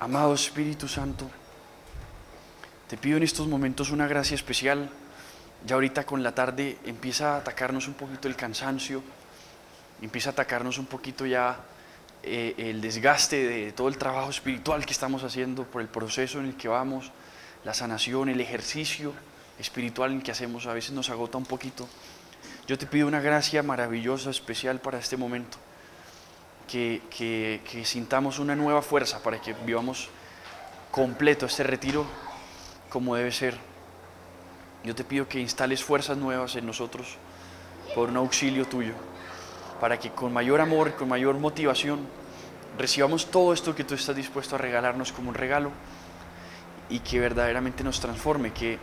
Amado Espíritu Santo, te pido en estos momentos una gracia especial. Ya ahorita con la tarde empieza a atacarnos un poquito el cansancio, empieza a atacarnos un poquito ya el desgaste de todo el trabajo espiritual que estamos haciendo por el proceso en el que vamos, la sanación, el ejercicio espiritual en el que hacemos, a veces nos agota un poquito. Yo te pido una gracia maravillosa, especial para este momento, que sintamos una nueva fuerza para que vivamos completo este retiro como debe ser. Yo te pido que instales fuerzas nuevas en nosotros por un auxilio tuyo, para que con mayor amor, con mayor motivación, recibamos todo esto que tú estás dispuesto a regalarnos como un regalo y que verdaderamente nos transforme, que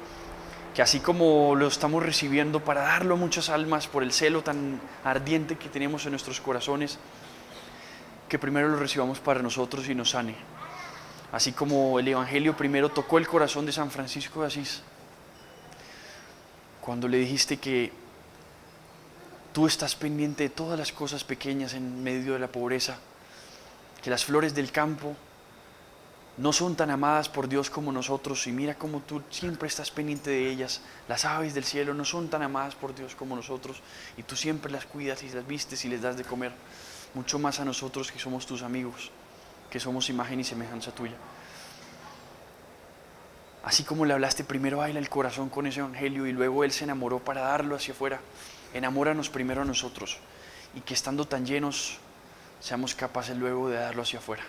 así como lo estamos recibiendo para darlo a muchas almas por el celo tan ardiente que tenemos en nuestros corazones, que primero lo recibamos para nosotros y nos sane. Así como el Evangelio primero tocó el corazón de San Francisco de Asís, cuando le dijiste que tú estás pendiente de todas las cosas pequeñas en medio de la pobreza, que las flores del campo no son tan amadas por Dios como nosotros, y mira cómo tú siempre estás pendiente de ellas. Las aves del cielo no son tan amadas por Dios como nosotros, y tú siempre las cuidas y las vistes y les das de comer, mucho más a nosotros que somos tus amigos, que somos imagen y semejanza tuya. Así como le hablaste primero a él al corazón con ese evangelio y luego él se enamoró para darlo hacia afuera, enamóranos primero a nosotros, y que estando tan llenos seamos capaces luego de darlo hacia afuera.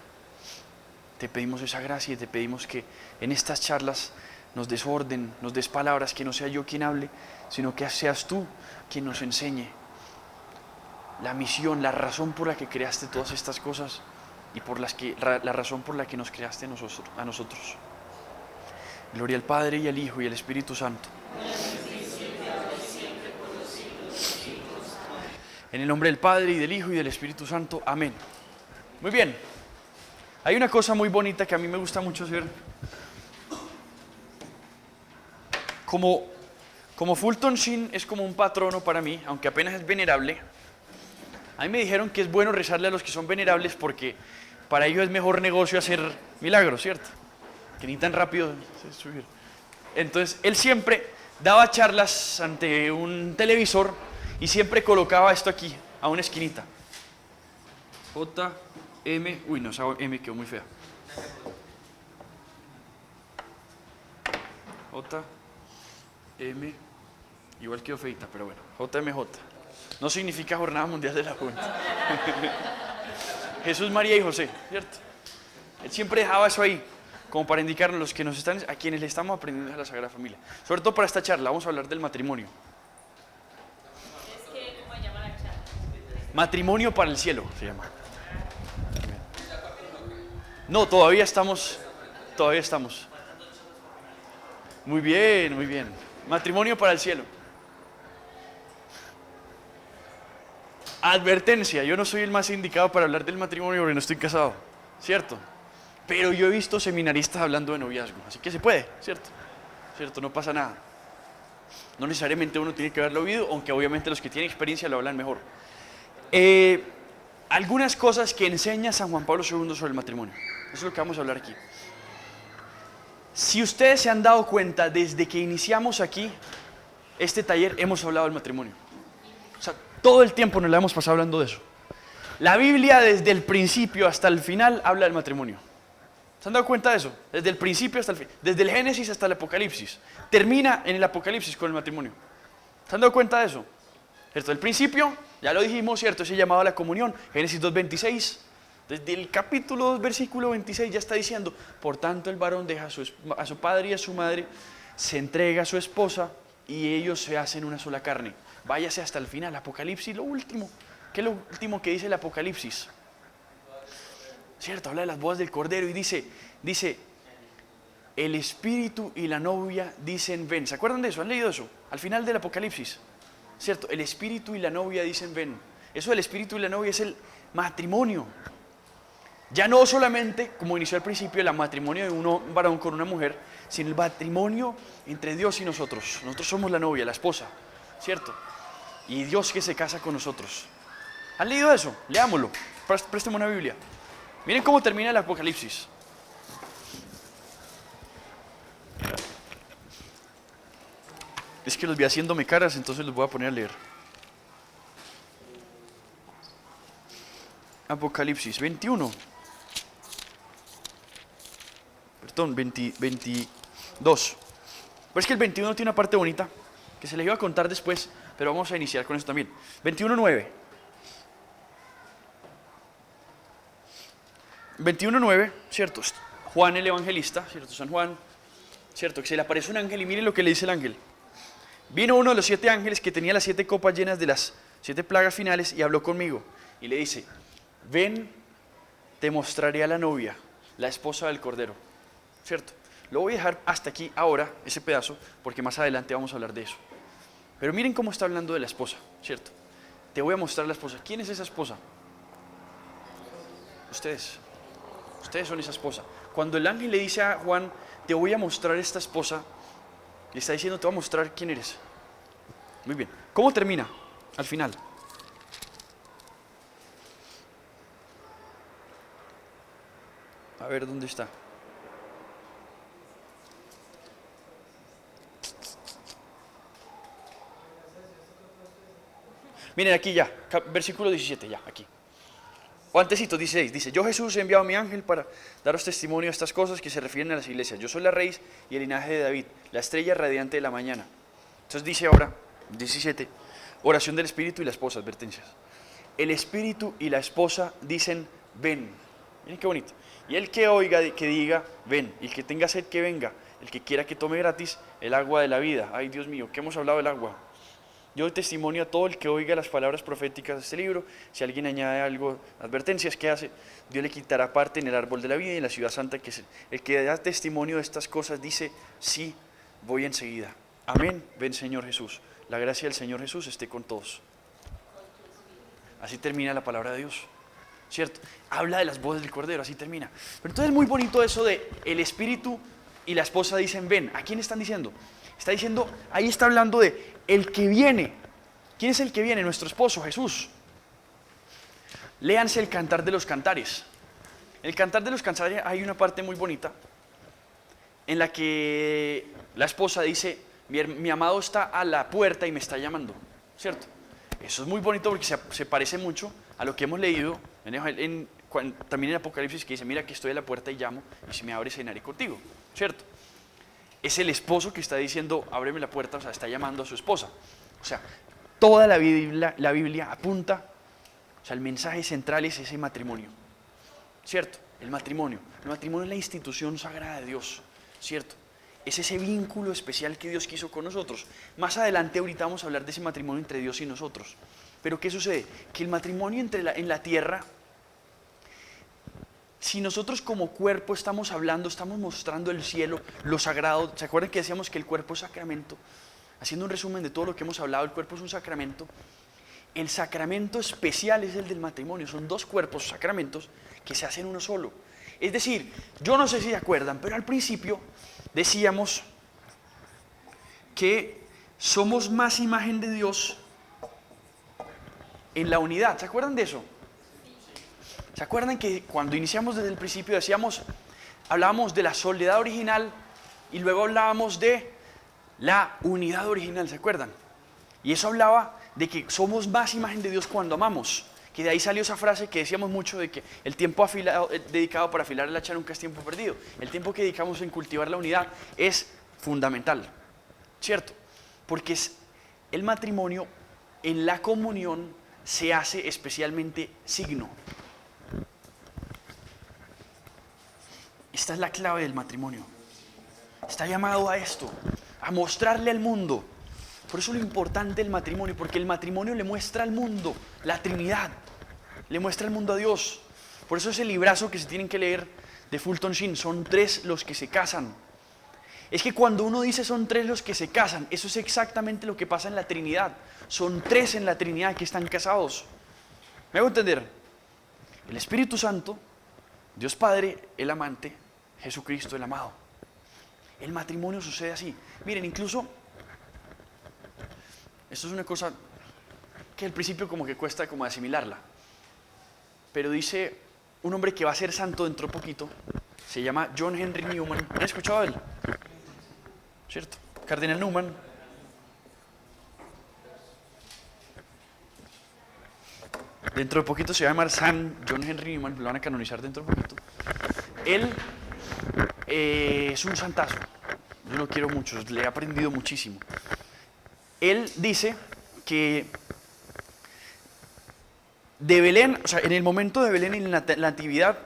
Te pedimos esa gracia y te pedimos que en estas charlas nos des orden, nos des palabras, que no sea yo quien hable, sino que seas tú quien nos enseñe la misión, la razón por la que creaste todas estas cosas y por la razón por la que nos creaste a nosotros. Gloria al Padre y al Hijo y al Espíritu Santo. En el nombre del Padre y del Hijo y del Espíritu Santo. Amén. Muy bien. Hay una cosa muy bonita que a mí me gusta mucho hacer. Como Fulton Sheen es como un patrono para mí, aunque apenas es venerable, a mí me dijeron que es bueno rezarle a los que son venerables porque para ellos es mejor negocio hacer milagros, ¿cierto? Que ni tan rápido subir. Entonces, él siempre daba charlas ante un televisor y siempre colocaba esto aquí, a una esquinita. J-M, uy no, esa M quedó muy fea. J-M, igual quedó feita, pero bueno, JMJ. No significa Jornada Mundial de la Juventud. Jesús, María y José, ¿cierto? Él siempre dejaba eso ahí, como para indicarnos a quienes le estamos aprendiendo a la Sagrada Familia. Sobre todo para esta charla, vamos a hablar del matrimonio. ¿Cómo se llama la charla? Matrimonio para el cielo, se llama. No, todavía estamos. Muy bien, muy bien. Matrimonio para el cielo. Advertencia, yo no soy el más indicado para hablar del matrimonio porque no estoy casado, ¿cierto? Pero yo he visto seminaristas hablando de noviazgo, así que se puede, ¿cierto? ¿Cierto? No pasa nada. No necesariamente uno tiene que haberlo oído, aunque obviamente los que tienen experiencia lo hablan mejor. Algunas cosas que enseña San Juan Pablo II sobre el matrimonio. Eso es lo que vamos a hablar aquí. Si ustedes se han dado cuenta, desde que iniciamos aquí este taller hemos hablado del matrimonio. O sea, todo el tiempo nos la hemos pasado hablando de eso. La Biblia desde el principio hasta el final habla del matrimonio. ¿Se han dado cuenta de eso? Desde el principio hasta el fin. Desde el Génesis hasta el Apocalipsis. Termina en el Apocalipsis con el matrimonio. ¿Se han dado cuenta de eso? ¿Cierto? El principio, ya lo dijimos, ¿cierto? Ese llamado a la comunión. Génesis 2:26. Desde el capítulo 2, versículo 26 ya está diciendo: por tanto el varón deja a su padre y a su madre, se entrega a su esposa y ellos se hacen una sola carne. Váyase hasta el final, Apocalipsis, lo último. ¿Qué es lo último que dice el Apocalipsis? ¿Cierto? Habla de las bodas del Cordero y dice, el espíritu y la novia dicen ven. ¿Se acuerdan de eso? ¿Han leído eso? Al final del Apocalipsis. ¿Cierto? El espíritu y la novia dicen ven. Eso del espíritu y la novia es el matrimonio. Ya no solamente, como inició al principio, el matrimonio de un varón con una mujer, sino el matrimonio entre Dios y nosotros. Nosotros somos la novia, la esposa, ¿cierto? Y Dios que se casa con nosotros. ¿Han leído eso? Leámoslo. Présteme una Biblia. Miren cómo termina el Apocalipsis. Es que los vi haciéndome caras, entonces los voy a poner a leer. Apocalipsis 21. Perdón, 22. Pero es que el 21 tiene una parte bonita que se les iba a contar después, pero vamos a iniciar con eso también. 21:9. 21:9, ¿cierto? Juan el evangelista, ¿cierto? San Juan, ¿cierto? Que se le aparece un ángel y miren lo que le dice el ángel. Vino uno de los 7 ángeles que tenía las 7 copas llenas de las 7 plagas finales y habló conmigo y le dice, ven, te mostraré a la novia, la esposa del Cordero, ¿cierto? Lo voy a dejar hasta aquí ahora, ese pedazo, porque más adelante vamos a hablar de eso. Pero miren cómo está hablando de la esposa, ¿cierto? Te voy a mostrar la esposa. ¿Quién es esa esposa? Ustedes. Ustedes son esa esposa. Cuando el ángel le dice a Juan, te voy a mostrar esta esposa, le está diciendo, te voy a mostrar quién eres. Muy bien. ¿Cómo termina? Al final. A ver, ¿dónde está? Miren aquí ya, versículo 17, ya, aquí. O antesito, 16, dice, yo Jesús he enviado a mi ángel para daros testimonio de estas cosas que se refieren a las iglesias. Yo soy la raíz y el linaje de David, la estrella radiante de la mañana. Entonces dice ahora, 17, oración del Espíritu y la esposa, advertencias. El Espíritu y la esposa dicen, ven. Miren qué bonito. Y el que oiga, que diga, ven. Y el que tenga sed, que venga. El que quiera que tome gratis el agua de la vida. Ay, Dios mío, ¿qué hemos hablado del agua? Yo doy testimonio a todo el que oiga las palabras proféticas de este libro. Si alguien añade algo, advertencias, ¿qué hace? Dios le quitará parte en el árbol de la vida y en la ciudad santa. El que da testimonio de estas cosas dice, sí, voy enseguida. Amén. Ven, Señor Jesús. La gracia del Señor Jesús esté con todos. Así termina la palabra de Dios, ¿cierto? Habla de las bodas del Cordero, así termina. Pero entonces es muy bonito eso de el Espíritu y la esposa dicen, ven. ¿A quién están diciendo? Está diciendo, ahí está hablando de el que viene. ¿Quién es el que viene? Nuestro esposo, Jesús. Léanse el Cantar de los Cantares. En el Cantar de los Cantares hay una parte muy bonita en la que la esposa dice, mi amado está a la puerta y me está llamando, ¿cierto? Eso es muy bonito porque se parece mucho a lo que hemos leído también en Apocalipsis, que dice, mira que estoy a la puerta y llamo, y si me abres cenaré contigo, ¿cierto? Es el esposo que está diciendo, ábreme la puerta, o sea, está llamando a su esposa. O sea, toda la Biblia apunta, o sea, el mensaje central es ese matrimonio, ¿cierto? El matrimonio. El matrimonio es la institución sagrada de Dios, ¿cierto? Es ese vínculo especial que Dios quiso con nosotros. Más adelante ahorita vamos a hablar de ese matrimonio entre Dios y nosotros. Pero ¿qué sucede? Que el matrimonio en la tierra, si nosotros como cuerpo estamos hablando, estamos mostrando el cielo, lo sagrado. ¿Se acuerdan que decíamos que el cuerpo es sacramento? Haciendo un resumen de todo lo que hemos hablado, el cuerpo es un sacramento. El sacramento especial es el del matrimonio. Son 2 cuerpos, sacramentos, que se hacen uno solo. Es decir, yo no sé si se acuerdan, pero al principio decíamos que somos más imagen de Dios en la unidad. ¿Se acuerdan de eso? ¿Se acuerdan que cuando iniciamos desde el principio hablábamos de la soledad original y luego hablábamos de la unidad original? ¿Se acuerdan? Y eso hablaba de que somos más imagen de Dios cuando amamos. Que de ahí salió esa frase que decíamos mucho de que el tiempo dedicado para afilar el hacha nunca es tiempo perdido. El tiempo que dedicamos en cultivar la unidad es fundamental, ¿cierto? Porque el matrimonio en la comunión se hace especialmente signo. Esta es la clave del matrimonio. Está llamado a esto, a mostrarle al mundo. Por eso lo importante del matrimonio, porque el matrimonio le muestra al mundo la Trinidad, le muestra al mundo a Dios. Por eso ese librazo que se tienen que leer de Fulton Sheen, son 3 los que se casan. Es que cuando uno dice son 3 los que se casan, eso es exactamente lo que pasa en la Trinidad. Son 3 en la Trinidad que están casados. ¿Me hago entender? El Espíritu Santo, Dios Padre, el amante, Jesucristo, el amado. El matrimonio sucede así. Miren, incluso, esto es una cosa que al principio como que cuesta como asimilarla. Pero dice un hombre que va a ser santo dentro de poquito, se llama John Henry Newman. ¿Han escuchado de él? ¿Cierto? Cardenal Newman. dentro de poquito se va a llamar San John Henry Newman, lo van a canonizar dentro de poquito. Él es un santazo, yo lo quiero mucho, le he aprendido muchísimo. Él dice que de Belén, o sea, en el momento de Belén y en la natividad,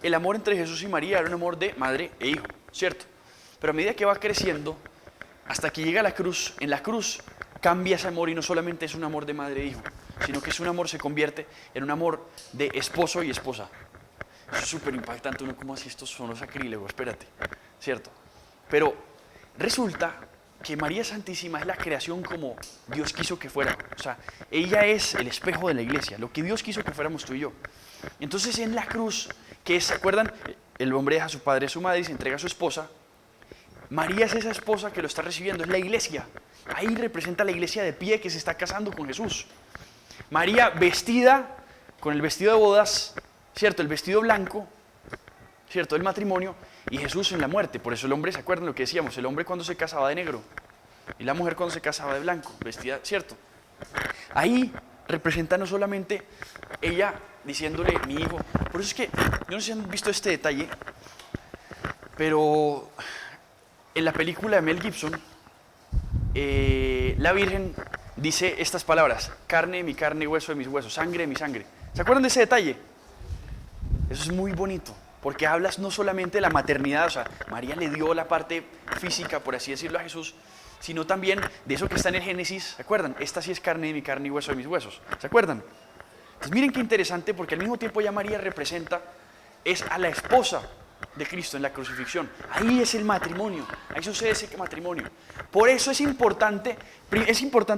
el amor entre Jesús y María era un amor de madre e hijo, ¿cierto? Pero a medida que va creciendo, hasta que llega a la cruz, en la cruz cambia ese amor y no solamente es un amor de madre e hijo, sino que ese amor se convierte en un amor de esposo y esposa. Eso es súper impactante, uno como así, esto sonó sacrílego, espérate, ¿cierto? Pero resulta que María Santísima es la creación como Dios quiso que fuera. O sea, ella es el espejo de la iglesia, lo que Dios quiso que fuéramos tú y yo. Entonces en la cruz, que es, ¿se acuerdan? El hombre deja a su padre y a su madre y se entrega a su esposa. María es esa esposa que lo está recibiendo, es la iglesia. Ahí representa la iglesia de pie que se está casando con Jesús. María vestida con el vestido de bodas, ¿cierto? El vestido blanco, ¿cierto? El matrimonio. Y Jesús en la muerte. Por eso el hombre, ¿se acuerdan lo que decíamos? El hombre cuando se casaba de negro y la mujer cuando se casaba de blanco, vestida, ¿cierto? Ahí representa no solamente ella diciéndole, mi hijo. Por eso es que, yo no sé si han visto este detalle, pero en la película de Mel Gibson, la Virgen dice estas palabras: carne de mi carne, hueso de mis huesos, sangre de mi sangre. ¿Se acuerdan de ese detalle? Eso es muy bonito, porque hablas no solamente de la maternidad, o sea, María le dio la parte física, por así decirlo, a Jesús, sino también de eso que está en el Génesis. ¿Se acuerdan? Esta sí es carne de mi carne y hueso de mis huesos. ¿Se acuerdan? Entonces miren qué interesante, porque al mismo tiempo ya María representa, es a la esposa de Cristo en la crucifixión. Ahí es el matrimonio, ahí sucede ese matrimonio. Por eso es importante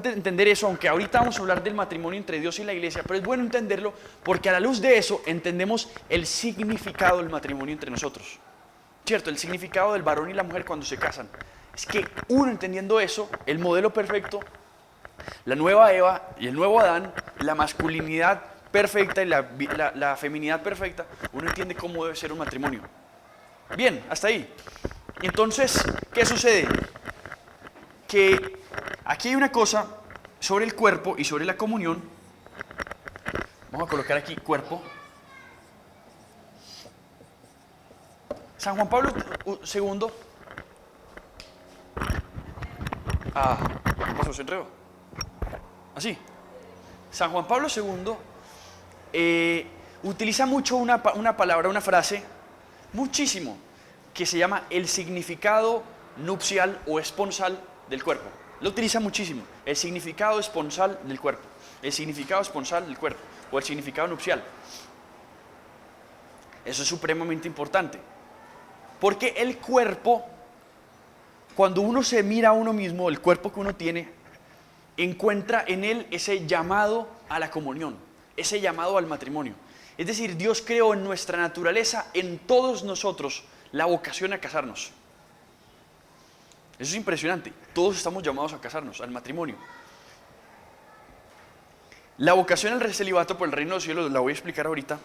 entender eso, aunque ahorita vamos a hablar del matrimonio entre Dios y la iglesia, pero es bueno entenderlo porque a la luz de eso entendemos el significado del matrimonio entre nosotros. ¿Cierto? El significado del varón y la mujer cuando se casan. Es que uno entendiendo eso, el modelo perfecto, la nueva Eva y el nuevo Adán, la masculinidad perfecta y la feminidad perfecta, uno entiende cómo debe ser un matrimonio. Bien, hasta ahí. Entonces, ¿qué sucede? Que aquí hay una cosa sobre el cuerpo y sobre la comunión. Vamos a colocar aquí cuerpo. San Juan Pablo II. ¿Qué pasó? ¿Se enredó? Así. San Juan Pablo II utiliza mucho una palabra, una frase, muchísimo, que se llama el significado nupcial o esponsal del cuerpo. Lo utiliza muchísimo, el significado esponsal del cuerpo, el significado esponsal del cuerpo, o el significado nupcial. Eso es supremamente importante, porque el cuerpo, cuando uno se mira a uno mismo, el cuerpo que uno tiene, encuentra en él ese llamado a la comunión, ese llamado al matrimonio. Es decir, Dios creó en nuestra naturaleza, en todos nosotros, la vocación a casarnos. Eso es impresionante. Todos estamos llamados a casarnos, al matrimonio. La vocación al celibato por el reino de los cielos, la voy a explicar ahorita,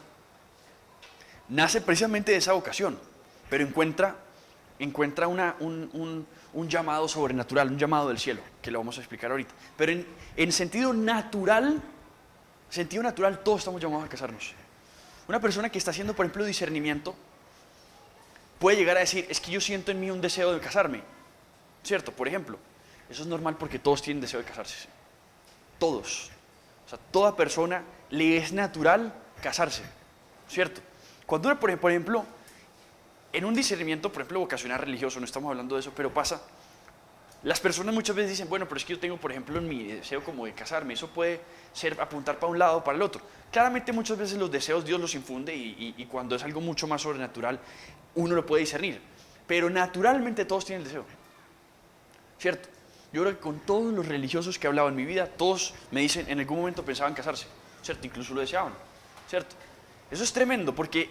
nace precisamente de esa vocación, pero encuentra un llamado sobrenatural, un llamado del cielo, que lo vamos a explicar ahorita. Pero en sentido natural, todos estamos llamados a casarnos. Una persona que está haciendo, por ejemplo, discernimiento, puede llegar a decir, es que yo siento en mí un deseo de casarme, ¿cierto? Por ejemplo, eso es normal porque todos tienen deseo de casarse. Todos. O sea, toda persona le es natural casarse, ¿cierto? Cuando uno, por ejemplo, en un discernimiento, por ejemplo, vocacional religioso, no estamos hablando de eso, pero pasa, las personas muchas veces dicen, bueno, pero es que yo tengo, por ejemplo, en mi deseo como de casarme, eso puede ser apuntar para un lado o para el otro. Claramente muchas veces los deseos Dios los infunde y cuando es algo mucho más sobrenatural, uno lo puede discernir. Pero naturalmente todos tienen el deseo, ¿cierto? Yo creo que con todos los religiosos que he hablado en mi vida, todos me dicen, en algún momento pensaban casarse, ¿cierto? Incluso lo deseaban, ¿cierto? Eso es tremendo porque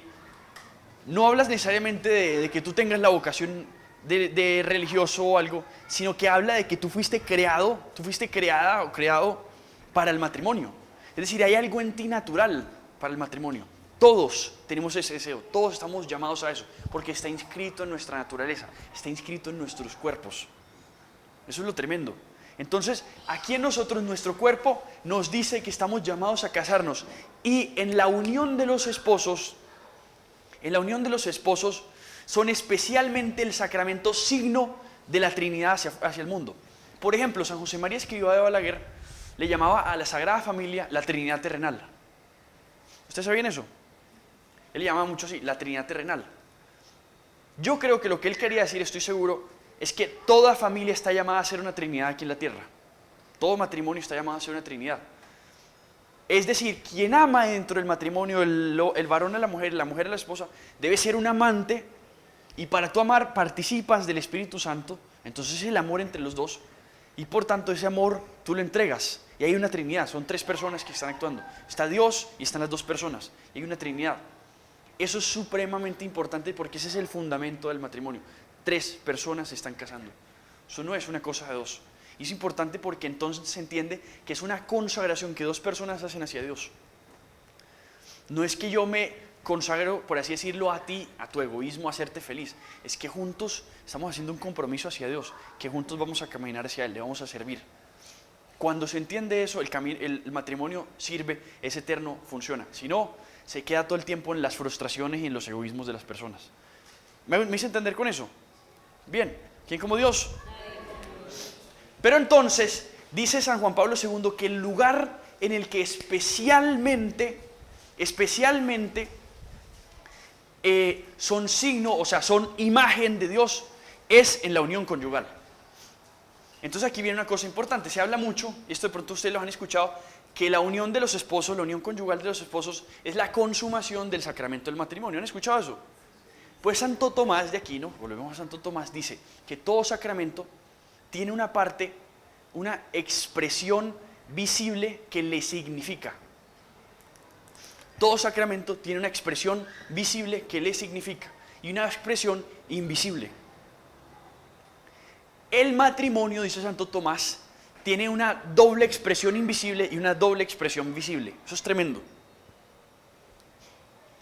no hablas necesariamente de que tú tengas la vocación de religioso o algo, sino que habla de que tú fuiste creada o creado para el matrimonio. Es decir, hay algo en ti natural para el matrimonio. Todos tenemos ese deseo, todos estamos llamados a eso, porque está inscrito en nuestra naturaleza, está inscrito en nuestros cuerpos. Eso es lo tremendo. Entonces, aquí en nosotros, nuestro cuerpo nos dice que estamos llamados a casarnos. Y en la unión de los esposos, son especialmente el sacramento signo de la Trinidad hacia el mundo. Por ejemplo, San José María Escrivá de Balaguer le llamaba a la Sagrada Familia la Trinidad terrenal. ¿Ustedes sabían eso? Él le llamaba mucho así, la Trinidad terrenal. Yo creo que lo que él quería decir, estoy seguro, es que toda familia está llamada a ser una Trinidad aquí en la tierra. Todo matrimonio está llamado a ser una Trinidad. Es decir, quien ama dentro del matrimonio, el varón a la mujer a la esposa, debe ser un amante, y para tú amar participas del Espíritu Santo. Entonces es el amor entre los dos, y por tanto ese amor tú lo entregas. Y hay una Trinidad, son 3 personas que están actuando. Está Dios y están las 2 personas, y hay una Trinidad. Eso es supremamente importante porque ese es el fundamento del matrimonio. 3 personas se están casando. Eso no es una cosa de 2. Y es importante porque entonces se entiende que es una consagración que 2 personas hacen hacia Dios. No es que yo me consagro, por así decirlo, a ti, a tu egoísmo, a hacerte feliz. Es que juntos estamos haciendo un compromiso hacia Dios, que juntos vamos a caminar hacia Él, le vamos a servir. Cuando se entiende eso, el matrimonio sirve, es eterno, funciona. Si no, se queda todo el tiempo en las frustraciones y en los egoísmos de las personas. ¿Me hice entender con eso? Bien, ¿quién como Dios? Pero entonces, dice San Juan Pablo II que el lugar en el que especialmente son signo, o sea, son imagen de Dios, es en la unión conyugal. Entonces aquí viene una cosa importante, se habla mucho, y esto de pronto ustedes lo han escuchado, que la unión de los esposos, la unión conyugal de los esposos, es la consumación del sacramento del matrimonio. ¿Han escuchado eso? Pues Santo Tomás de Aquino, volvemos a Santo Tomás, dice que todo sacramento tiene una parte, una expresión visible que le significa. Todo sacramento tiene una expresión visible que le significa y una expresión invisible. El matrimonio, dice Santo Tomás, tiene una doble expresión invisible y una doble expresión visible. Eso es tremendo.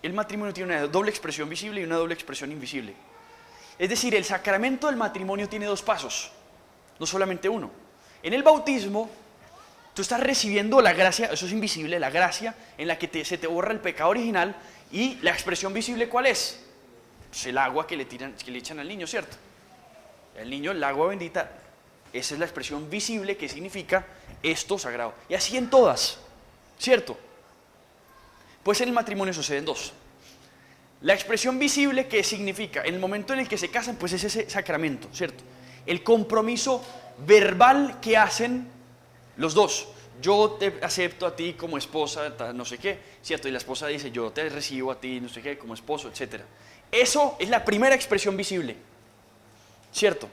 El matrimonio tiene una doble expresión visible y una doble expresión invisible. Es decir, el sacramento del matrimonio tiene 2 pasos, no solamente uno. En el bautismo, tú estás recibiendo la gracia, eso es invisible, la gracia en la que se te borra el pecado original, y la expresión visible, ¿cuál es? Pues el agua que le echan al niño, ¿cierto? El niño, el agua bendita, esa es la expresión visible que significa esto sagrado. Y así en todas, ¿cierto? Pues en el matrimonio suceden 2. La expresión visible, que significa, en el momento en el que se casan, pues es ese sacramento, ¿cierto? El compromiso verbal que hacen los 2. Yo te acepto a ti como esposa, no sé qué, ¿cierto? Y la esposa dice, yo te recibo a ti, no sé qué, como esposo, etc. Eso es la primera expresión visible, ¿cierto?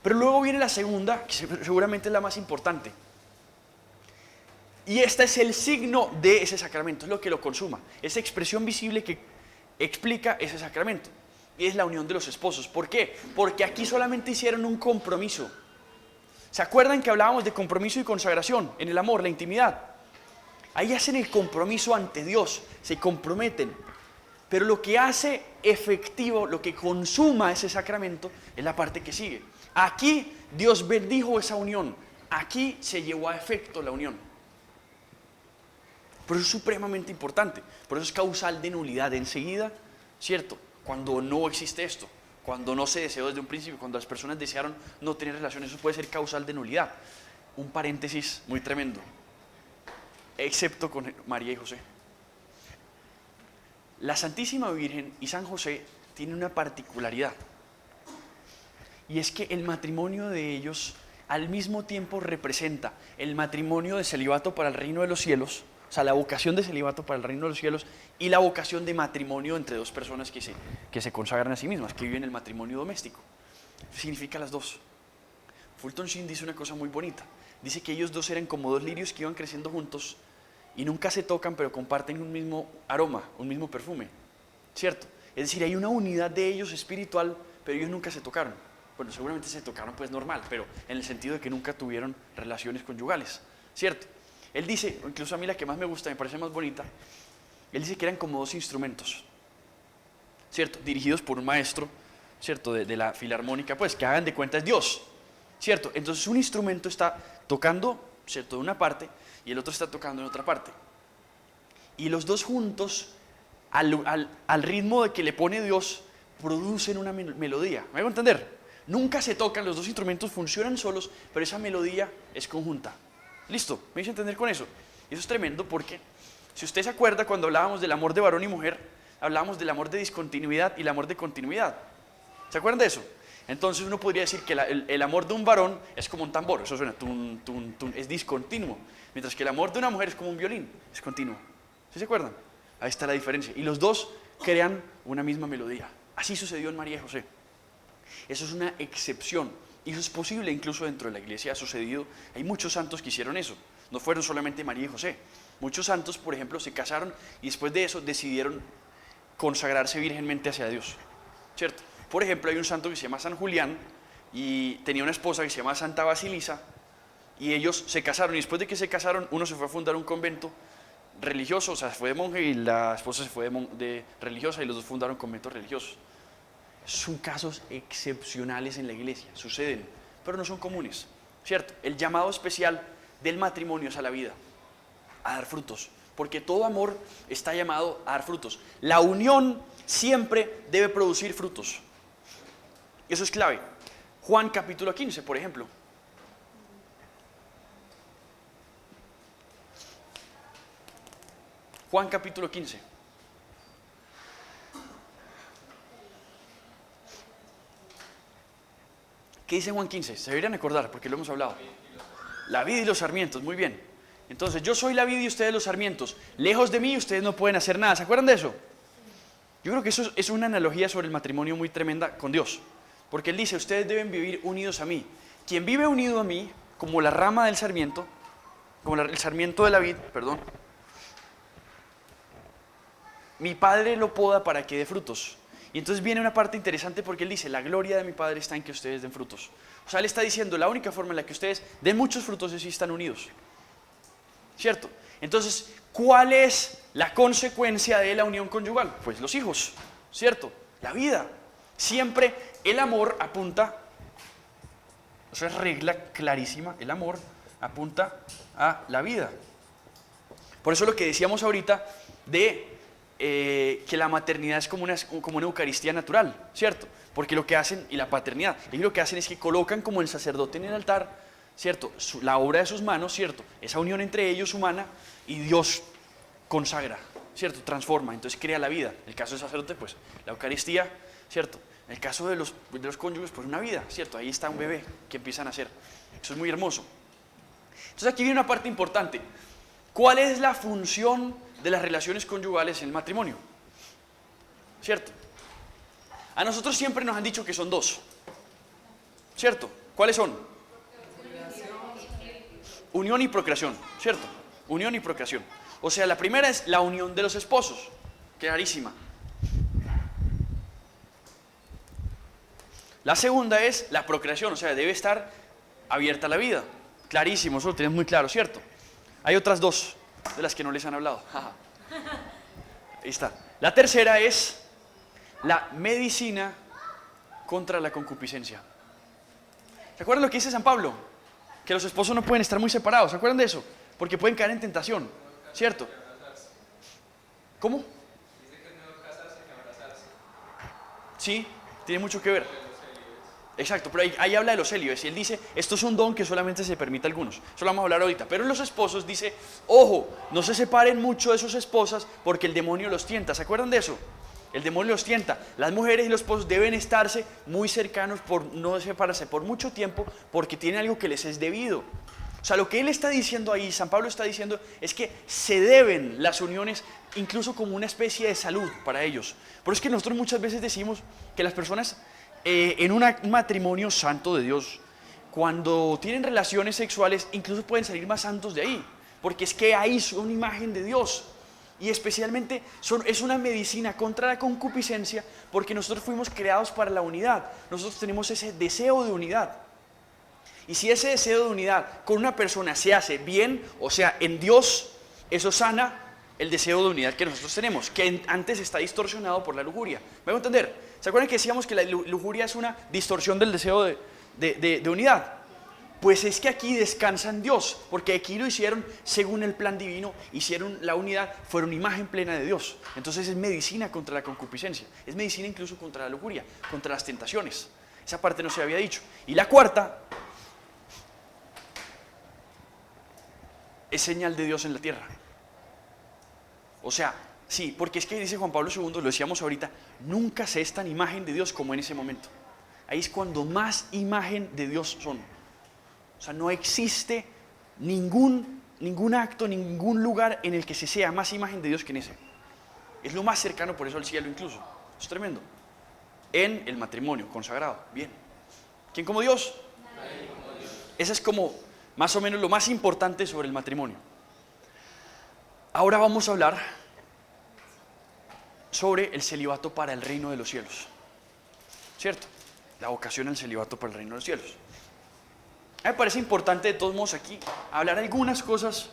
Pero luego viene la segunda, que seguramente es la más importante. Y este es el signo de ese sacramento, es lo que lo consuma. Esa expresión visible que explica ese sacramento. Y es la unión de los esposos. ¿Por qué? Porque aquí solamente hicieron un compromiso. ¿Se acuerdan que hablábamos de compromiso y consagración en el amor, la intimidad? Ahí hacen el compromiso ante Dios, se comprometen. Pero lo que hace efectivo, lo que consuma ese sacramento, es la parte que sigue. Aquí Dios bendijo esa unión. Aquí se llevó a efecto la unión. Por eso es supremamente importante. Por eso es causal de nulidad enseguida, ¿cierto? Cuando no existe esto, cuando no se deseó desde un principio, cuando las personas desearon no tener relaciones, eso puede ser causal de nulidad. Un paréntesis muy tremendo. Excepto con María y José. La Santísima Virgen y San José tienen una particularidad. Y es que el matrimonio de ellos al mismo tiempo representa el matrimonio de celibato para el reino de los cielos, o sea, la vocación de celibato para el reino de los cielos, y la vocación de matrimonio entre 2 personas que se consagran a sí mismas, que viven el matrimonio doméstico. Significa las 2. Fulton Sheen dice una cosa muy bonita. Dice que ellos 2 eran como 2 lirios que iban creciendo juntos y nunca se tocan, pero comparten un mismo aroma, un mismo perfume, ¿cierto? Es decir, hay una unidad de ellos espiritual, pero ellos nunca se tocaron. Bueno, seguramente se tocaron pues normal, pero en el sentido de que nunca tuvieron relaciones conyugales, ¿cierto? Él dice, incluso a mí la que más me gusta, me parece más bonita, él dice que eran como 2 instrumentos, ¿cierto? Dirigidos por un maestro, ¿cierto? De la filarmónica, pues que hagan de cuenta es Dios, ¿cierto? Entonces un instrumento está tocando, ¿cierto?, de una parte y el otro está tocando en otra parte. Y los dos juntos, al ritmo de que le pone Dios, producen una melodía. ¿Me hago entender? Nunca se tocan, los dos instrumentos funcionan solos, pero esa melodía es conjunta. ¿Listo? ¿Me hice entender con eso? Y eso es tremendo porque, si usted se acuerda, cuando hablábamos del amor de varón y mujer, hablábamos del amor de discontinuidad y el amor de continuidad. ¿Se acuerdan de eso? Entonces uno podría decir que el amor de un varón es como un tambor, eso suena tun, tun, tun, es discontinuo, mientras que el amor de una mujer es como un violín, es continuo. ¿Sí se acuerdan? Ahí está la diferencia. Y los dos crean una misma melodía. Así sucedió en María y José. Eso es una excepción. Y eso es posible incluso dentro de la iglesia, ha sucedido. Hay muchos santos que hicieron eso. No fueron solamente María y José. Muchos santos, por ejemplo, se casaron y después de eso decidieron consagrarse virgenmente hacia Dios. ¿Cierto? Por ejemplo, hay un santo que se llama San Julián y tenía una esposa que se llama Santa Basilisa y ellos se casaron y después de que se casaron uno se fue a fundar un convento religioso, o sea, fue de monje y la esposa se fue de religiosa y los dos fundaron conventos religiosos. Son casos excepcionales en la iglesia, suceden, pero no son comunes, ¿cierto? El llamado especial del matrimonio es a la vida, a dar frutos, porque todo amor está llamado a dar frutos. La unión siempre debe producir frutos. Eso es clave. Juan capítulo 15, por ejemplo. Juan capítulo 15. ¿Qué dice Juan 15? Se deberían acordar porque lo hemos hablado. La vid y los sarmientos, muy bien. Entonces, yo soy la vid y ustedes los sarmientos. Lejos de mí ustedes no pueden hacer nada. ¿Se acuerdan de eso? Yo creo que eso es una analogía sobre el matrimonio muy tremenda con Dios. Porque Él dice, ustedes deben vivir unidos a mí. Quien vive unido a mí, como la rama del sarmiento, como el sarmiento de la vid, perdón, mi Padre lo poda para que dé frutos. Y entonces viene una parte interesante porque Él dice, la gloria de mi Padre está en que ustedes den frutos. O sea, Él está diciendo, la única forma en la que ustedes den muchos frutos es si están unidos. ¿Cierto? Entonces, ¿cuál es la consecuencia de la unión conyugal? Pues los hijos, ¿cierto? La vida. Siempre el amor apunta, eso es regla clarísima, el amor apunta a la vida. Por eso lo que decíamos ahorita de que la maternidad es como una Eucaristía natural, ¿cierto? Porque lo que hacen, y la paternidad, ellos lo que hacen es que colocan como el sacerdote en el altar, ¿cierto? La obra de sus manos, ¿cierto? Esa unión entre ellos humana y Dios consagra, ¿cierto? Transforma, entonces crea la vida. En el caso del sacerdote, pues la Eucaristía, ¿cierto? En el caso de los cónyuges, pues una vida, ¿cierto? Ahí está un bebé que empiezan a hacer. Eso es muy hermoso. Entonces aquí viene una parte importante. ¿Cuál es la función de las relaciones conyugales en el matrimonio? ¿Cierto? A nosotros siempre nos han dicho que son dos. ¿Cierto? ¿Cuáles son? Unión y procreación, ¿cierto? Unión y procreación. O sea, la primera es la unión de los esposos, clarísima. La segunda es la procreación, o sea, debe estar abierta la vida. Clarísimo, eso lo tenemos muy claro, ¿cierto? Hay otras dos de las que no les han hablado. Ahí está. La tercera es la medicina contra la concupiscencia. ¿Se acuerdan lo que dice San Pablo? Que los esposos no pueden estar muy separados. ¿Se acuerdan de eso? Porque pueden caer en tentación, ¿cierto? ¿Cómo? Dice que es mejor casarse que abrazarse. Sí, tiene mucho que ver. Exacto, pero ahí habla de los célibes y él dice, esto es un don que solamente se permite a algunos. Eso lo vamos a hablar ahorita. Pero en los esposos dice, ojo, no se separen mucho de sus esposas porque el demonio los tienta. ¿Se acuerdan de eso? El demonio los tienta. Las mujeres y los esposos deben estarse muy cercanos por no separarse por mucho tiempo porque tienen algo que les es debido. O sea, lo que él está diciendo ahí, San Pablo está diciendo, es que se deben las uniones incluso como una especie de salud para ellos. Por eso es que nosotros muchas veces decimos que las personas en un matrimonio santo de Dios, cuando tienen relaciones sexuales, incluso pueden salir más santos de ahí, porque es que ahí son una imagen de Dios. Y especialmente es una medicina contra la concupiscencia, porque nosotros fuimos creados para la unidad. Nosotros tenemos ese deseo de unidad. Y si ese deseo de unidad con una persona se hace bien, o sea, en Dios, eso sana el deseo de unidad que nosotros tenemos, que antes está distorsionado por la lujuria. ¿Me voy a entender? ¿Se acuerdan que decíamos que la lujuria es una distorsión del deseo de unidad? Pues es que aquí descansa en Dios, porque aquí lo hicieron según el plan divino, hicieron la unidad, fueron imagen plena de Dios. Entonces es medicina contra la concupiscencia, es medicina incluso contra la lujuria, contra las tentaciones. Esa parte no se había dicho. Y la cuarta es señal de Dios en la tierra. O sea, sí, porque es que dice Juan Pablo II, lo decíamos ahorita, nunca se es tan imagen de Dios como en ese momento. Ahí es cuando más imagen de Dios son. O sea, no existe ningún acto, ningún lugar en el que se sea más imagen de Dios que en ese. Es lo más cercano por eso al cielo incluso. Es tremendo. En el matrimonio consagrado. Bien. ¿Quién como Dios? Nadie como Dios. Ese es como más o menos lo más importante sobre el matrimonio. Ahora vamos a hablar sobre el celibato para el reino de los cielos. ¿Cierto? La vocación al celibato para el reino de los cielos. A mí me parece importante de todos modos aquí hablar algunas cosas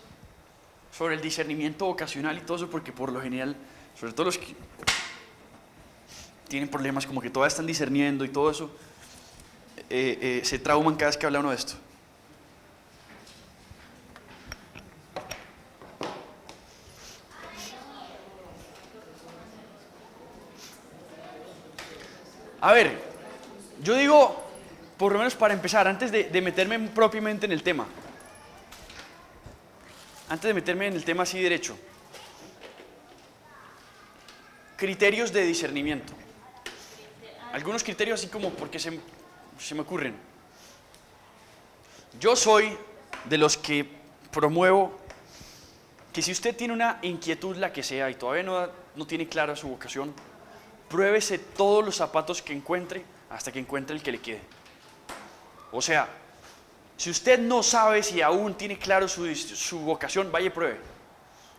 sobre el discernimiento vocacional y todo eso, porque por lo general, sobre todo los que tienen problemas como que todavía están discerniendo y todo eso, se trauman cada vez que habla uno de esto. A ver, yo digo, por lo menos para empezar, antes de meterme propiamente en el tema, antes de meterme en el tema así derecho, criterios de discernimiento. Algunos criterios así como porque se me ocurren. Yo soy de los que promuevo que si usted tiene una inquietud, la que sea, y todavía no tiene clara su vocación, pruébese todos los zapatos que encuentre hasta que encuentre el que le quede. O sea, si usted no sabe si aún tiene claro su vocación, vaya y pruebe.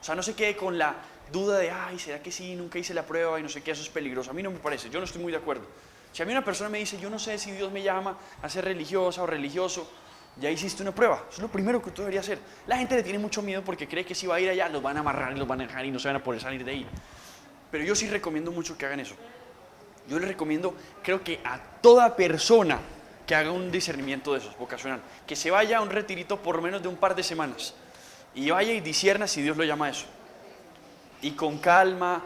O sea, no se quede con la duda de, ay, ¿será que sí? Nunca hice la prueba y no sé qué, eso es peligroso. A mí no me parece, yo no estoy muy de acuerdo. Si a mí una persona me dice, yo no sé si Dios me llama a ser religiosa o religioso, ya hiciste una prueba. Eso es lo primero que tú deberías hacer. La gente le tiene mucho miedo porque cree que si va a ir allá, los van a amarrar y los van a dejar y no se van a poder salir de ahí. Pero yo sí recomiendo mucho que hagan eso. Yo les recomiendo, creo que a toda persona que haga un discernimiento de esos, vocacional, que se vaya a un retirito por lo menos de un par de semanas y vaya y discierna si Dios lo llama a eso. Y con calma,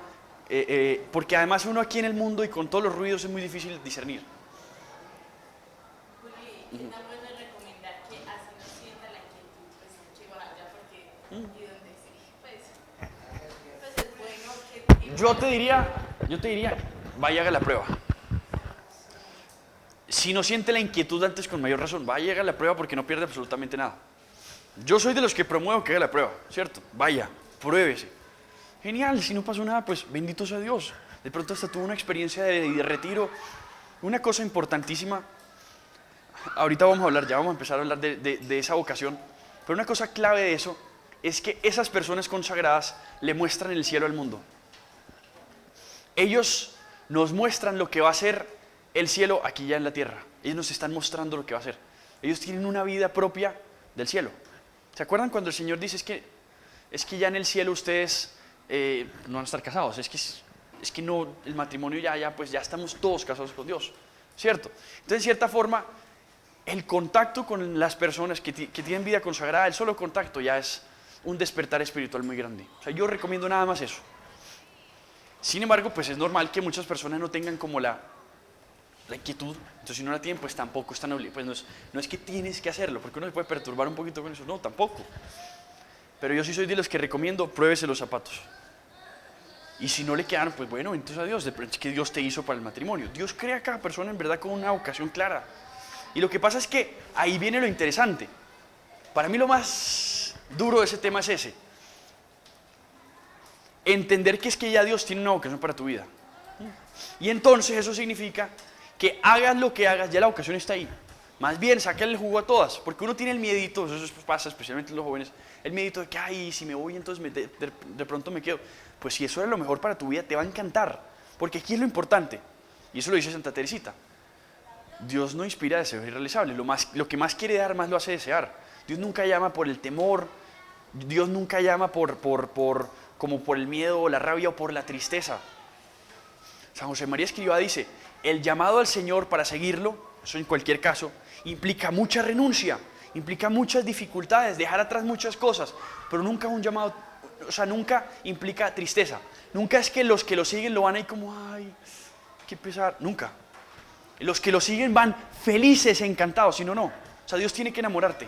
porque además uno aquí en el mundo y con todos los ruidos es muy difícil discernir. Juli, está bueno recomendar que así no sienta la inquietud, pues que vaya, porque y donde sí, pues es bueno que... Yo te diría, vaya y haga la prueba. Si no siente la inquietud antes, con mayor razón, vaya y haga la prueba porque no pierde absolutamente nada. Yo soy de los que promuevo que haga la prueba, ¿cierto? Vaya, pruébese. Genial, si no pasó nada, pues bendito sea Dios. De pronto hasta tuvo una experiencia de retiro. Una cosa importantísima, ahorita vamos a hablar, ya vamos a empezar a hablar de esa vocación, pero una cosa clave de eso es que esas personas consagradas le muestran el cielo al mundo. Ellos nos muestran lo que va a ser el cielo aquí ya en la tierra. Ellos nos están mostrando lo que va a ser. Ellos tienen una vida propia del cielo. ¿Se acuerdan cuando el Señor dice es que ya en el cielo ustedes no van a estar casados? Es que no, el matrimonio pues ya estamos todos casados con Dios, ¿cierto? Entonces, en cierta forma, el contacto con las personas que tienen vida consagrada, el solo contacto ya es un despertar espiritual muy grande. O sea, yo recomiendo nada más eso. Sin embargo, pues es normal que muchas personas no tengan como la inquietud. Entonces, si no la tienen, pues tampoco están obligados. Pues no es que tienes que hacerlo, porque uno se puede perturbar un poquito con eso. No, tampoco. Pero yo sí soy de los que recomiendo, pruébese los zapatos. Y si no le quedan, pues bueno, entonces adiós. Es que Dios te hizo para el matrimonio. Dios crea a cada persona en verdad con una vocación clara. Y lo que pasa es que ahí viene lo interesante. Para mí lo más duro de ese tema es ese. Entender que es que ya Dios tiene una vocación para tu vida. Y entonces eso significa que hagas lo que hagas, ya la vocación está ahí. Más bien, sácale el jugo a todas, porque uno tiene el miedito, eso pasa especialmente en los jóvenes, el miedito de que, ay, si me voy entonces de pronto me quedo. Pues si eso era lo mejor para tu vida, te va a encantar, porque aquí es lo importante, y eso lo dice Santa Teresita. Dios no inspira deseos irrealizables, lo que más quiere dar, más lo hace desear. Dios nunca llama por el temor, Dios nunca llama como por el miedo o la rabia o por la tristeza. San José María Escrivá dice, el llamado al Señor para seguirlo, eso en cualquier caso, implica mucha renuncia implica muchas dificultades, dejar atrás muchas cosas, pero nunca un llamado, o sea, nunca implica tristeza. Nunca es que los que lo siguen lo van ahí como, ay, qué pesar, nunca. Los que lo siguen van felices, encantados, si no, no. O sea, Dios tiene que enamorarte.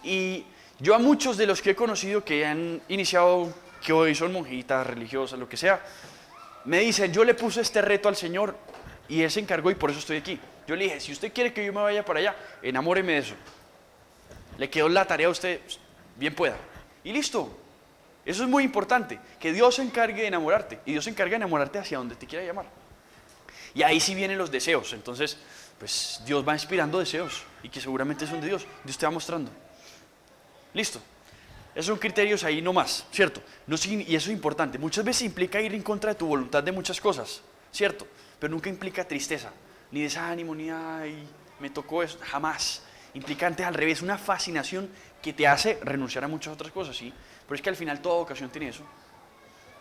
Y yo a muchos de los que he conocido que han iniciado, que hoy son monjitas, religiosas, lo que sea, me dicen, yo le puse este reto al Señor y Él se encargó y por eso estoy aquí. Yo le dije, si usted quiere que yo me vaya para allá, enamóreme de eso. Le quedó la tarea a usted, bien pueda. Y listo. Eso es muy importante, que Dios se encargue de enamorarte. Y Dios se encarga de enamorarte hacia donde te quiera llamar. Y ahí sí vienen los deseos. Entonces, pues Dios va inspirando deseos. Y que seguramente son de Dios. Dios te va mostrando. Listo. Esos son criterios ahí nomás, ¿cierto? No, y eso es importante. Muchas veces implica ir en contra de tu voluntad de muchas cosas, ¿cierto? Pero nunca implica tristeza, ni desánimo, ni ay, me tocó eso, jamás. Implica antes al revés, una fascinación que te hace renunciar a muchas otras cosas, ¿sí? Pero es que al final toda vocación tiene eso.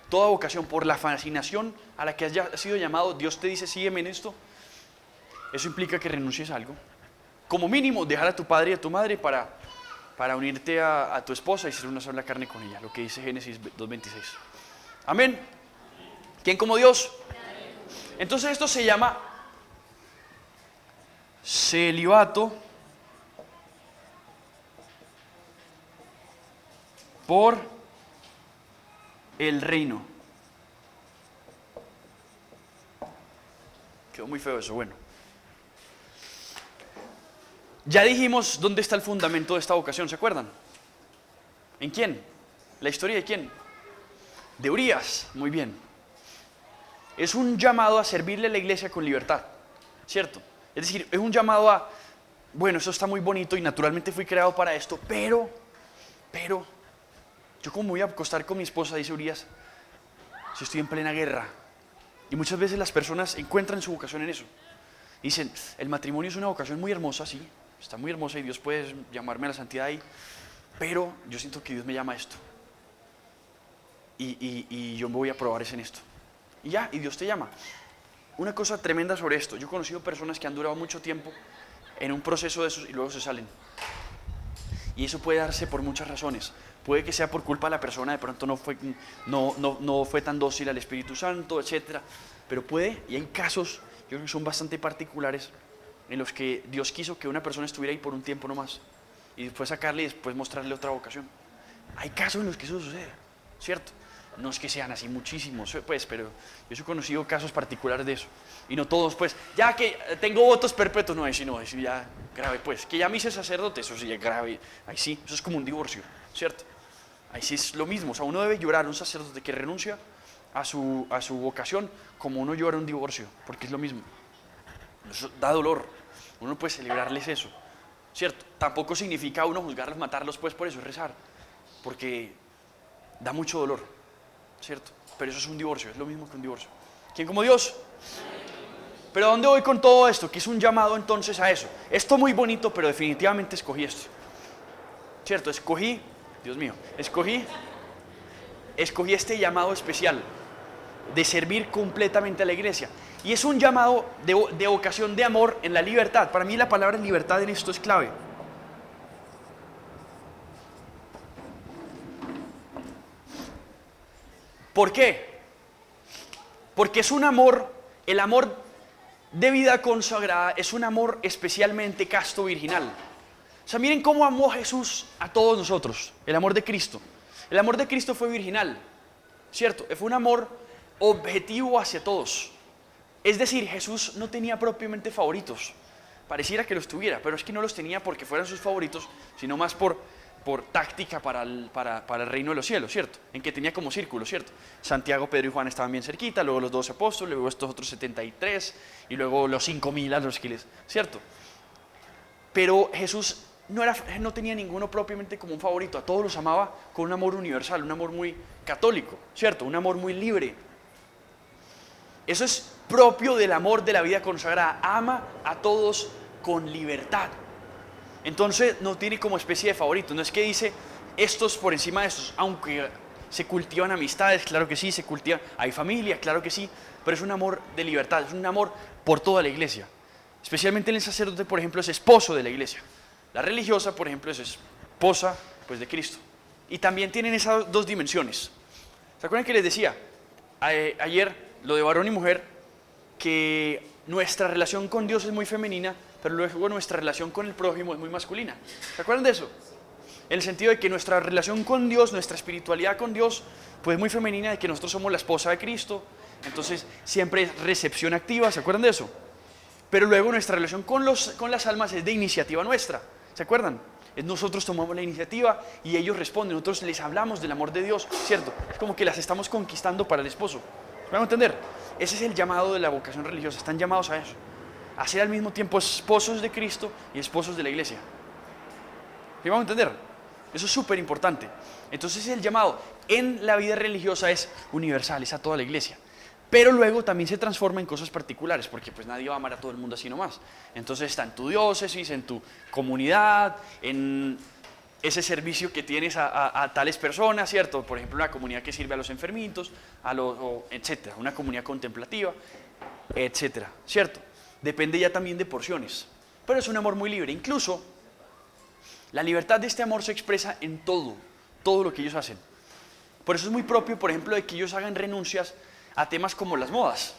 Toda vocación, por la fascinación a la que has sido llamado, Dios te dice, sígueme en esto. Eso implica que renuncies a algo. Como mínimo, dejar a tu padre y a tu madre para unirte a tu esposa y ser una sola carne con ella, lo que dice Génesis 2:26. Amén. ¿Quién como Dios? Entonces esto se llama celibato por el reino. Quedó muy feo eso, bueno. Ya dijimos dónde está el fundamento de esta vocación, ¿se acuerdan? ¿En quién? ¿La historia de quién? De Urías, muy bien. Es un llamado a servirle a la iglesia con libertad, ¿cierto? Es decir, es un llamado a, bueno, eso está muy bonito y naturalmente fui creado para esto, pero, yo como voy a acostar con mi esposa, dice Urías, si estoy en plena guerra. Y muchas veces las personas encuentran su vocación en eso. Dicen, el matrimonio es una vocación muy hermosa, sí, está muy hermosa y Dios puede llamarme a la santidad ahí, pero yo siento que Dios me llama a esto. Y yo me voy a probar en esto. Y ya, y Dios te llama. Una cosa tremenda sobre esto, yo he conocido personas que han durado mucho tiempo en un proceso de esos y luego se salen. Y eso puede darse por muchas razones. Puede que sea por culpa de la persona, de pronto no fue tan dócil al Espíritu Santo, etc. Pero puede, y hay casos, yo creo que son bastante particulares, en los que Dios quiso que una persona estuviera ahí por un tiempo nomás. Y después sacarle y después mostrarle otra vocación. Hay casos en los que eso sucede, ¿cierto? No es que sean así muchísimos, pues, pero yo he conocido casos particulares de eso. Y no todos, pues, ya que tengo votos perpetuos, no, es ya grave, pues. Que ya me hice sacerdote, eso sí es grave. Ahí sí, eso es como un divorcio, ¿cierto? Ahí sí es lo mismo, o sea, uno debe llorar a un sacerdote que renuncia a su vocación como uno llora un divorcio, porque es lo mismo. Eso da dolor, uno no puede celebrarles eso, ¿cierto? Tampoco significa uno juzgarlos, matarlos, pues por eso es rezar, porque da mucho dolor. ¿Cierto? Pero eso es un divorcio, es lo mismo que un divorcio. ¿Quién como Dios? Pero ¿a dónde voy con todo esto? Que es un llamado entonces a eso. Esto muy bonito, pero definitivamente escogí esto. ¿Cierto? Escogí este llamado especial de servir completamente a la iglesia. Y es un llamado de vocación de amor en la libertad. Para mí la palabra libertad en esto es clave. ¿Por qué? Porque es un amor, el amor de vida consagrada es un amor especialmente casto virginal. O sea, miren cómo amó Jesús a todos nosotros, el amor de Cristo. El amor de Cristo fue virginal, ¿cierto? Fue un amor objetivo hacia todos. Es decir, Jesús no tenía propiamente favoritos. Pareciera que los tuviera, pero es que no los tenía porque fueran sus favoritos, sino más por táctica para el reino de los cielos, ¿cierto? En que tenía como círculo, ¿cierto? Santiago, Pedro y Juan estaban bien cerquita, luego los 12 apóstoles, luego estos otros 73, y luego los 5,000 a los que les, ¿cierto? Pero Jesús no tenía ninguno propiamente como un favorito, a todos los amaba con un amor universal, un amor muy católico, ¿cierto? Un amor muy libre. Eso es propio del amor de la vida consagrada, ama a todos con libertad. Entonces no tiene como especie de favorito, no es que dice estos por encima de estos, aunque se cultivan amistades, claro que sí, se cultivan, hay familia, claro que sí, pero es un amor de libertad, es un amor por toda la iglesia. Especialmente el sacerdote, por ejemplo, es esposo de la iglesia, La religiosa, por ejemplo, es esposa pues, de Cristo. Y también tienen esas dos dimensiones. ¿Se acuerdan que les decía ayer lo de varón y mujer? Que nuestra relación con Dios es muy femenina, pero luego nuestra relación con el prójimo es muy masculina. ¿Se acuerdan de eso? En el sentido de que nuestra relación con Dios, nuestra espiritualidad con Dios, pues es muy femenina, de que nosotros somos la esposa de Cristo, entonces siempre es recepción activa, ¿se acuerdan de eso? Pero luego nuestra relación con las almas es de iniciativa nuestra, ¿se acuerdan? Nosotros tomamos la iniciativa y ellos responden, nosotros les hablamos del amor de Dios, ¿cierto? Es como que las estamos conquistando para el esposo. ¿Me van a entender? Ese es el llamado de la vocación religiosa, están llamados a eso, a ser al mismo tiempo esposos de Cristo y esposos de la iglesia. ¿Me van a entender? Eso es súper importante. Entonces el llamado en la vida religiosa es universal, es a toda la iglesia. Pero luego también se transforma en cosas particulares, porque pues nadie va a amar a todo el mundo así nomás. Entonces está en tu diócesis, en tu comunidad, en ese servicio que tienes a tales personas, ¿cierto? Por ejemplo, una comunidad que sirve a los enfermitos, etcétera, una comunidad contemplativa, etcétera, ¿cierto? Depende ya también de porciones, pero es un amor muy libre. Incluso la libertad de este amor se expresa en todo lo que ellos hacen. Por eso es muy propio, por ejemplo, de que ellos hagan renuncias a temas como las modas,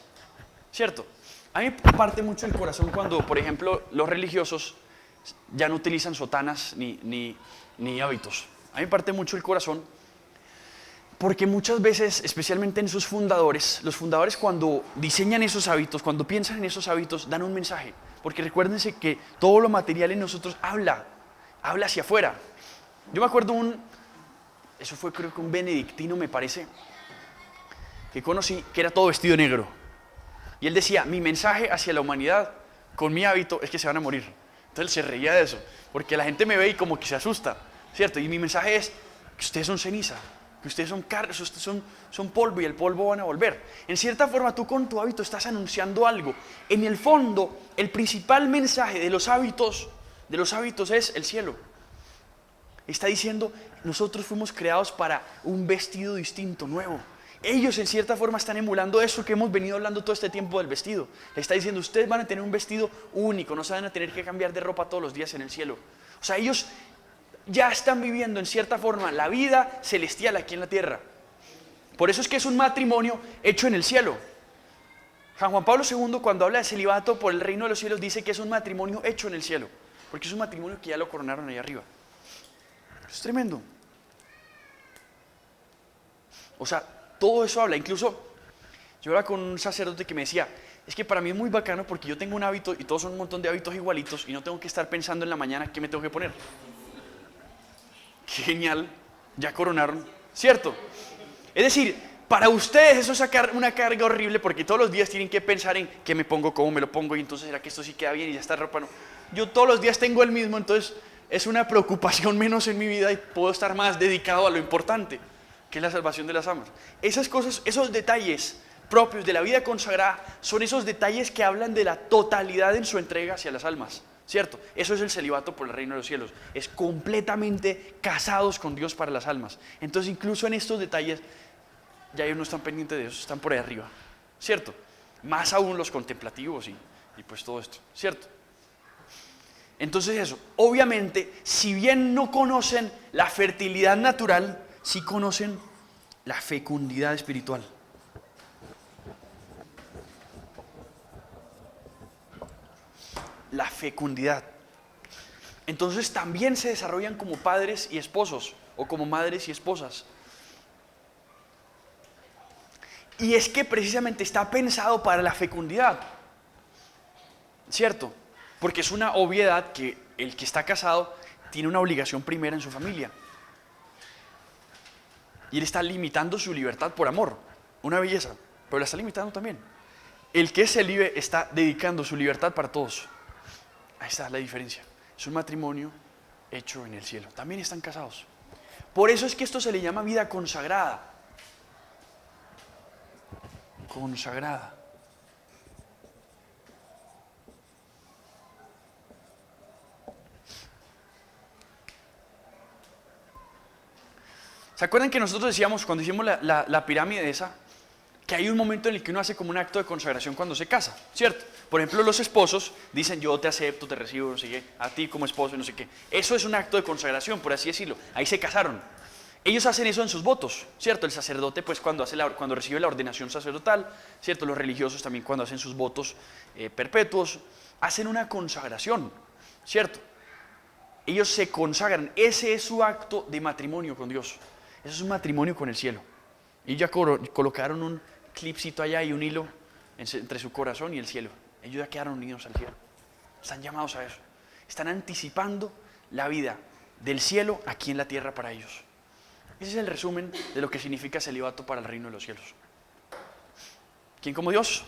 ¿cierto? A mí me parte mucho el corazón cuando, por ejemplo, los religiosos ya no utilizan sotanas ni hábitos. A mí me parte mucho el corazón porque muchas veces, especialmente en sus fundadores, los fundadores cuando diseñan esos hábitos, cuando piensan en esos hábitos, dan un mensaje. Porque recuérdense que todo lo material en nosotros habla hacia afuera. Yo me acuerdo eso fue creo que un benedictino me parece, que conocí, que era todo vestido de negro. Y él decía, mi mensaje hacia la humanidad con mi hábito es que se van a morir. Entonces él se reía de eso, porque la gente me ve y como que se asusta, ¿cierto? Y mi mensaje es que ustedes son ceniza, que ustedes son carros, ustedes son polvo y el polvo van a volver. En cierta forma tú con tu hábito estás anunciando algo. En el fondo, el principal mensaje de los hábitos es el cielo. Está diciendo, nosotros fuimos creados para un vestido distinto, nuevo. Ellos en cierta forma están emulando eso que hemos venido hablando todo este tiempo del vestido. Le está diciendo, ustedes van a tener un vestido único, no se van a tener que cambiar de ropa todos los días en el cielo. O sea, ellos ya están viviendo en cierta forma la vida celestial aquí en la tierra. Por eso es que es un matrimonio hecho en el cielo. San Juan Pablo II, cuando habla de celibato por el reino de los cielos, dice que es un matrimonio hecho en el cielo, porque es un matrimonio que ya lo coronaron ahí arriba. Es tremendo. O sea, todo eso habla. Incluso yo hablaba con un sacerdote que me decía, es que para mí es muy bacano porque yo tengo un hábito y todos son un montón de hábitos igualitos y no tengo que estar pensando en la mañana qué me tengo que poner. Qué genial, ya coronaron, ¿cierto? Es decir, para ustedes eso es una carga horrible porque todos los días tienen que pensar en qué me pongo, cómo me lo pongo y entonces será que esto sí queda bien y ya esta ropa no. Yo todos los días tengo el mismo, entonces es una preocupación menos en mi vida y puedo estar más dedicado a lo importante, que es la salvación de las almas. Esas cosas, esos detalles propios de la vida consagrada son esos detalles que hablan de la totalidad en su entrega hacia las almas, ¿cierto? Eso es el celibato por el reino de los cielos. Es completamente casados con Dios para las almas. Entonces incluso en estos detalles ya ellos no están pendientes de eso, están por ahí arriba, ¿cierto? Más aún los contemplativos y pues todo esto, ¿cierto? Entonces eso, obviamente, si bien no conocen la fertilidad natural, sí conocen la fecundidad espiritual. La fecundidad. Entonces también se desarrollan como padres y esposos o como madres y esposas. Y es que precisamente está pensado para la fecundidad, ¿cierto? Porque es una obviedad que el que está casado tiene una obligación primera en su familia. Y él está limitando su libertad por amor, una belleza, pero la está limitando también. El que es célibe está dedicando su libertad para todos. Ahí está la diferencia. Es un matrimonio hecho en el cielo. También están casados. Por eso es que esto se le llama vida consagrada. Consagrada. ¿Se acuerdan que nosotros decíamos, cuando hicimos la pirámide esa, que hay un momento en el que uno hace como un acto de consagración cuando se casa, ¿cierto? Por ejemplo, los esposos dicen, yo te acepto, te recibo, no sé qué, a ti como esposo, no sé qué. Eso es un acto de consagración, por así decirlo. Ahí se casaron. Ellos hacen eso en sus votos, ¿cierto? El sacerdote, pues, cuando recibe la ordenación sacerdotal, ¿cierto? Los religiosos también cuando hacen sus votos perpetuos, hacen una consagración, ¿cierto? Ellos se consagran. Ese es su acto de matrimonio con Dios. Eso es un matrimonio con el cielo. Y ya colocaron un clipcito allá y un hilo entre su corazón y el cielo. Ellos ya quedaron unidos al cielo. Están llamados a eso. Están anticipando la vida del cielo aquí en la tierra para ellos. Ese es el resumen de lo que significa celibato para el reino de los cielos. ¿Quién como Dios?